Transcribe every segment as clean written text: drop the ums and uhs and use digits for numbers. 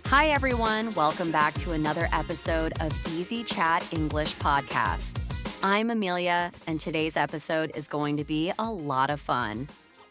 Hi, everyone. Welcome back to another episode of Easy Chat English Podcast. I'm Amelia, and today's episode is going to be a lot of fun.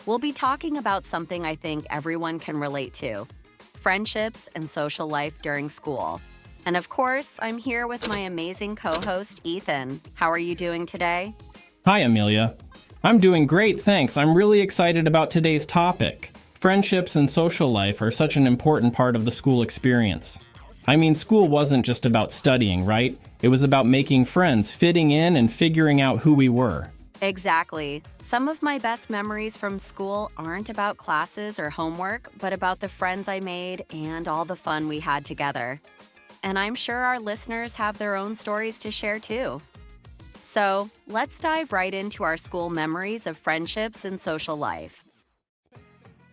We'll be talking about something I think everyone can relate to: friendships and social life during school. And of course, I'm here with my amazing co-host, Ethan. How are you doing today? Hi, Amelia. I'm doing great, thanks. I'm really excited about today's topic. Friendships and social life are such an important part of the school experience. I mean, school wasn't just about studying, right? It was about making friends, fitting in, and figuring out who we were. Exactly. Some of my best memories from school aren't about classes or homework, but about the friends I made and all the fun we had together. And I'm sure our listeners have their own stories to share too. So, let's dive right into our school memories of friendships and social life.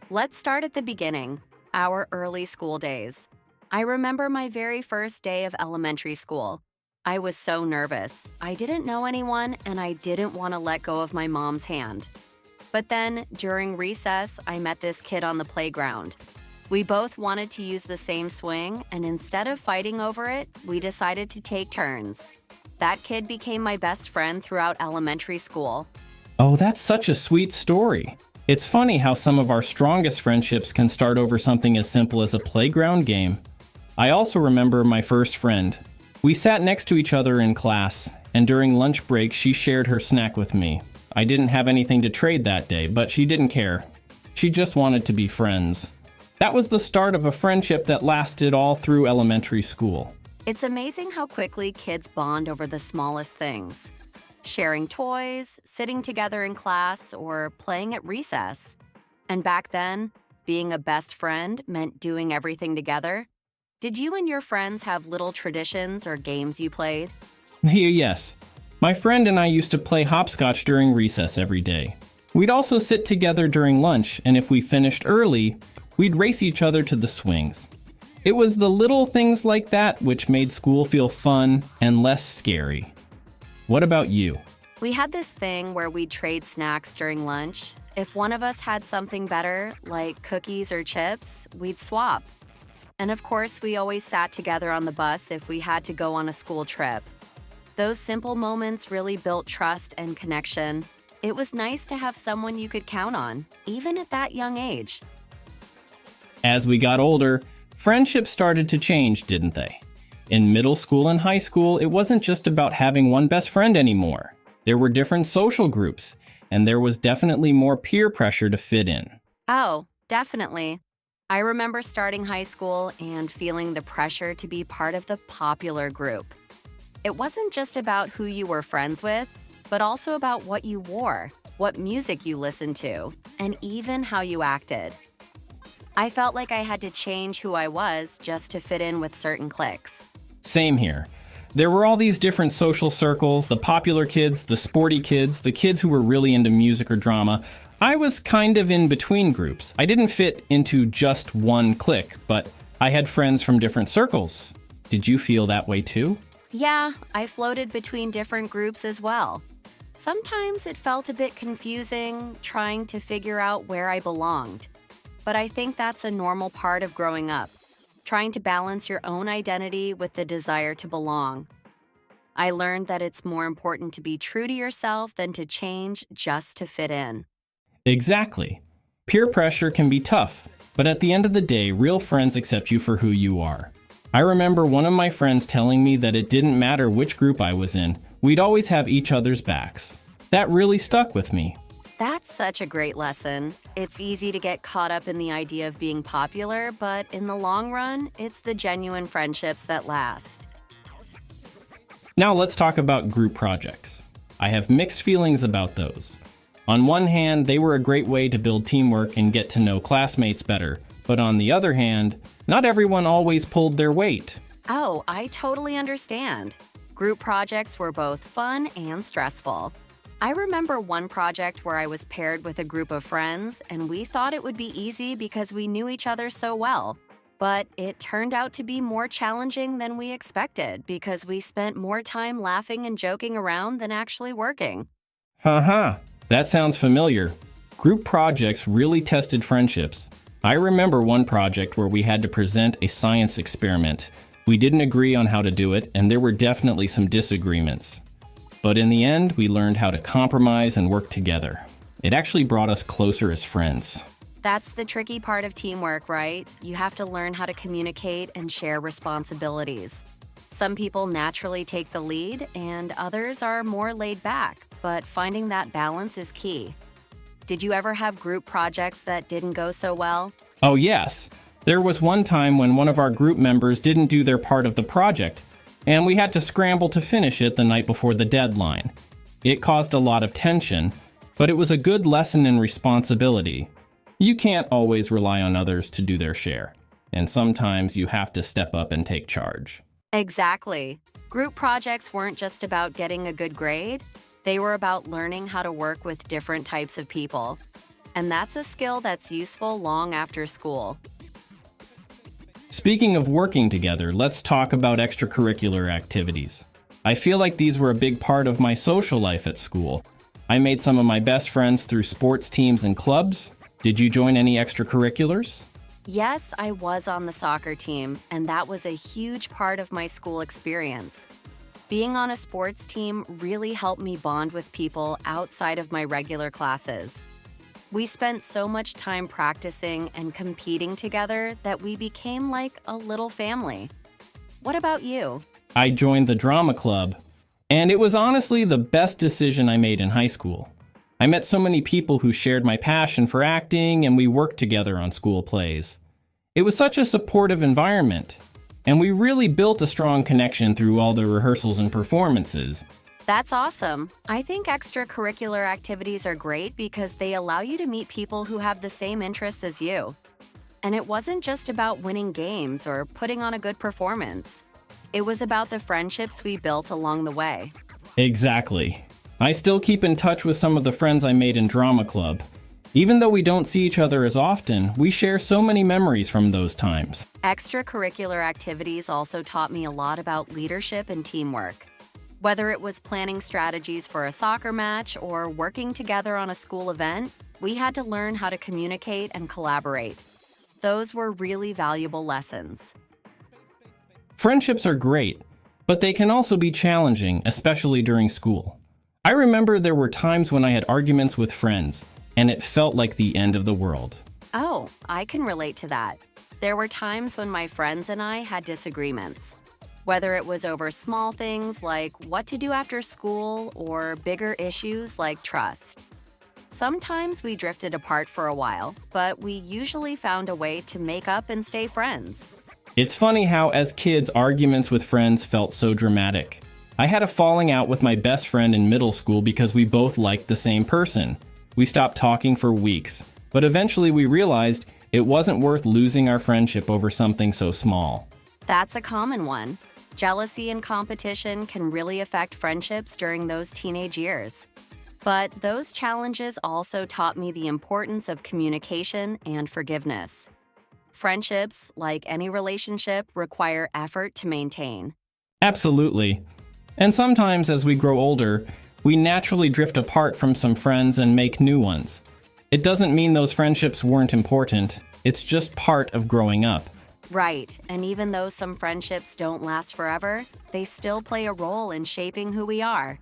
Let's start at the beginning, our early school days. I remember my very first day of elementary school. I was so nervous. I didn't know anyone, and I didn't want to let go of my mom's hand. But then, during recess, I met this kid on the playground. We both wanted to use the same swing, and instead of fighting over it, we decided to take turns. That kid became my best friend throughout elementary school. Oh, that's such a sweet story. It's funny how some of our strongest friendships can start over something as simple as a playground game. I also remember my first friend. We sat next to each other in class, and during lunch break, she shared her snack with me. I didn't have anything to trade that day, but she didn't care. She just wanted to be friends. That was the start of a friendship that lasted all through elementary school. It's amazing how quickly kids bond over the smallest things. Sharing toys, sitting together in class, or playing at recess. And back then, being a best friend meant doing everything together. Did you and your friends have little traditions or games you played? Yes. My friend and I used to play hopscotch during recess every day. We'd also sit together during lunch, and if we finished early, we'd race each other to the swings. It was the little things like that which made school feel fun and less scary. What about you? We had this thing where we'd trade snacks during lunch. If one of us had something better, like cookies or chips, we'd swap. And of course, we always sat together on the bus if we had to go on a school trip. Those simple moments really built trust and connection. It was nice to have someone you could count on, even at that young age. As we got older, friendships started to change, didn't they? In middle school and high school, it wasn't just about having one best friend anymore. There were different social groups, and there was definitely more peer pressure to fit in. Oh, definitely. I remember starting high school and feeling the pressure to be part of the popular group. It wasn't just about who you were friends with, but also about what you wore, what music you listened to, and even how you acted. I felt like I had to change who I was just to fit in with certain cliques. Same here. There were all these different social circles, the popular kids, the sporty kids, the kids who were really into music or drama. I was kind of in between groups. I didn't fit into just one clique, but I had friends from different circles. Did you feel that way too? Yeah, I floated between different groups as well. Sometimes it felt a bit confusing, trying to figure out where I belonged. But I think that's a normal part of growing up, trying to balance your own identity with the desire to belong. I learned that it's more important to be true to yourself than to change just to fit in. Exactly. Peer pressure can be tough, but at the end of the day, real friends accept you for who you are. I remember one of my friends telling me that it didn't matter which group I was in, we'd always have each other's backs. That really stuck with me. That's such a great lesson. It's easy to get caught up in the idea of being popular, but in the long run, it's the genuine friendships that last. Now let's talk about group projects. I have mixed feelings about those. On one hand, they were a great way to build teamwork and get to know classmates better, but on the other hand, not everyone always pulled their weight. Oh, I totally understand. Group projects were both fun and stressful. I remember one project where I was paired with a group of friends, and we thought it would be easy because we knew each other so well. But it turned out to be more challenging than we expected because we spent more time laughing and joking around than actually working. Haha, that sounds familiar. Group projects really tested friendships. I remember one project where we had to present a science experiment. We didn't agree on how to do it, and there were definitely some disagreements. But in the end, we learned how to compromise and work together. It actually brought us closer as friends. That's the tricky part of teamwork, right? You have to learn how to communicate and share responsibilities. Some people naturally take the lead, and others are more laid back, but finding that balance is key. Did you ever have group projects that didn't go so well? Oh yes, there was one time when one of our group members didn't do their part of the project, and we had to scramble to finish it the night before the deadline. It caused a lot of tension, but it was a good lesson in responsibility. You can't always rely on others to do their share, and sometimes you have to step up and take charge. Exactly. Group projects weren't just about getting a good grade. They were about learning how to work with different types of people. And that's a skill that's useful long after school. Speaking of working together, let's talk about extracurricular activities. I feel like these were a big part of my social life at school. I made some of my best friends through sports teams and clubs. Did you join any extracurriculars? Yes, I was on the soccer team, and that was a huge part of my school experience. Being on a sports team really helped me bond with people outside of my regular classes. We spent so much time practicing and competing together that we became like a little family. What about you? I joined the drama club, and it was honestly the best decision I made in high school. I met so many people who shared my passion for acting, and we worked together on school plays. It was such a supportive environment, and we really built a strong connection through all the rehearsals and performances. That's awesome. I think extracurricular activities are great because they allow you to meet people who have the same interests as you. And it wasn't just about winning games or putting on a good performance. It was about the friendships we built along the way. Exactly. I still keep in touch with some of the friends I made in drama club. Even though we don't see each other as often, we share so many memories from those times. Extracurricular activities also taught me a lot about leadership and teamwork. Whether it was planning strategies for a soccer match or working together on a school event, we had to learn how to communicate and collaborate. Those were really valuable lessons. Friendships are great, but they can also be challenging, especially during school. I remember there were times when I had arguments with friends, and it felt like the end of the world. Oh, I can relate to that. There were times when my friends and I had disagreements. Whether it was over small things like what to do after school or bigger issues like trust. Sometimes we drifted apart for a while, but we usually found a way to make up and stay friends. It's funny how, as kids, arguments with friends felt so dramatic. I had a falling out with my best friend in middle school because we both liked the same person. We stopped talking for weeks, but eventually we realized it wasn't worth losing our friendship over something so small. That's a common one. Jealousy and competition can really affect friendships during those teenage years. But those challenges also taught me the importance of communication and forgiveness. Friendships, like any relationship, require effort to maintain. Absolutely. And sometimes as we grow older, we naturally drift apart from some friends and make new ones. It doesn't mean those friendships weren't important. It's just part of growing up. Right, and even though some friendships don't last forever, they still play a role in shaping who we are.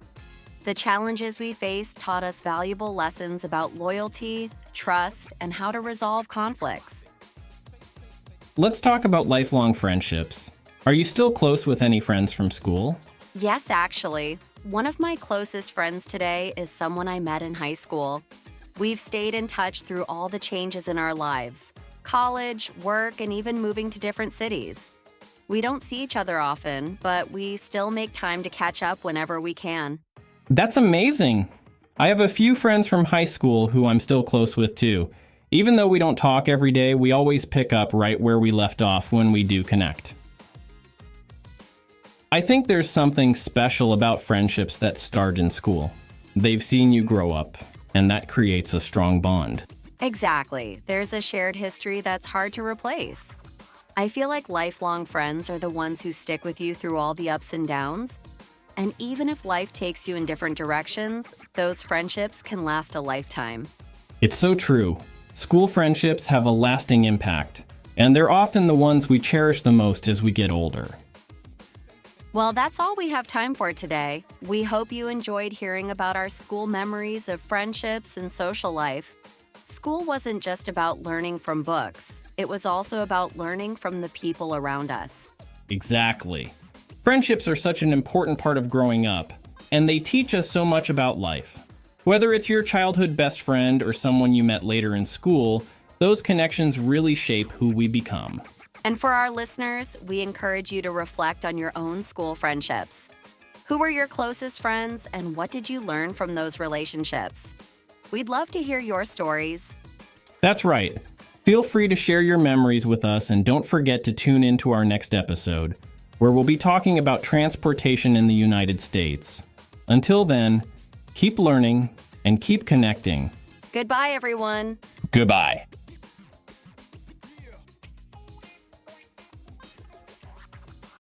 The challenges we faced taught us valuable lessons about loyalty, trust, and how to resolve conflicts. Let's talk about lifelong friendships. Are you still close with any friends from school? Yes, actually. One of my closest friends today is someone I met in high school. We've stayed in touch through all the changes in our lives. College, work, and even moving to different cities. We don't see each other often, but we still make time to catch up whenever we can. That's amazing. I have a few friends from high school who I'm still close with too. Even though we don't talk every day, we always pick up right where we left off when we do connect. I think there's something special about friendships that start in school. They've seen you grow up, and that creates a strong bond. Exactly. There's a shared history that's hard to replace. I feel like lifelong friends are the ones who stick with you through all the ups and downs. And even if life takes you in different directions, those friendships can last a lifetime. It's so true. School friendships have a lasting impact, and they're often the ones we cherish the most as we get older. Well, that's all we have time for today. We hope you enjoyed hearing about our school memories of friendships and social life. School wasn't just about learning from books. It was also about learning from the people around us. Exactly. Friendships are such an important part of growing up, and they teach us so much about life. Whether it's your childhood best friend or someone you met later in school, those connections really shape who we become. And for our listeners, we encourage you to reflect on your own school friendships. Who were your closest friends, and what did you learn from those relationships? We'd love to hear your stories. That's right. Feel free to share your memories with us, and don't forget to tune in to our next episode, where we'll be talking about transportation in the United States. Until then, keep learning and keep connecting. Goodbye, everyone. Goodbye.